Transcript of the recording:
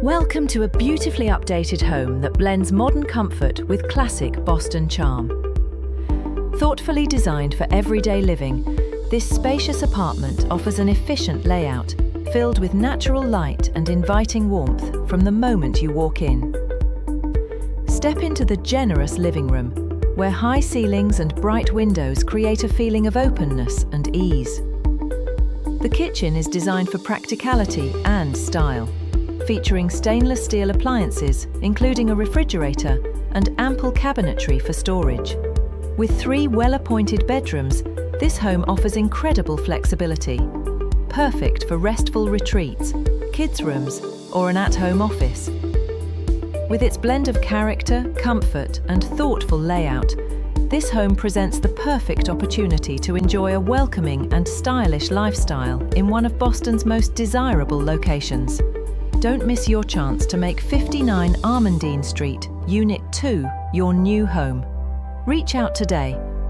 Welcome to a beautifully updated home that blends modern comfort with classic Boston charm. Thoughtfully designed for everyday living, this spacious apartment offers an efficient layout filled with natural light and inviting warmth from the moment you walk in. Step into the generous living room, where high ceilings and bright windows create a feeling of openness and ease. The kitchen is designed for practicality and style, featuring stainless steel appliances, including a refrigerator and ample cabinetry for storage. With 3 well-appointed bedrooms, this home offers incredible flexibility, perfect for restful retreats, kids' rooms, or an at-home office. With its blend of character, comfort, and thoughtful layout, this home presents the perfect opportunity to enjoy a welcoming and stylish lifestyle in one of Boston's most desirable locations. Don't miss your chance to make 59 Armandine Street, Unit 2, your new home. Reach out today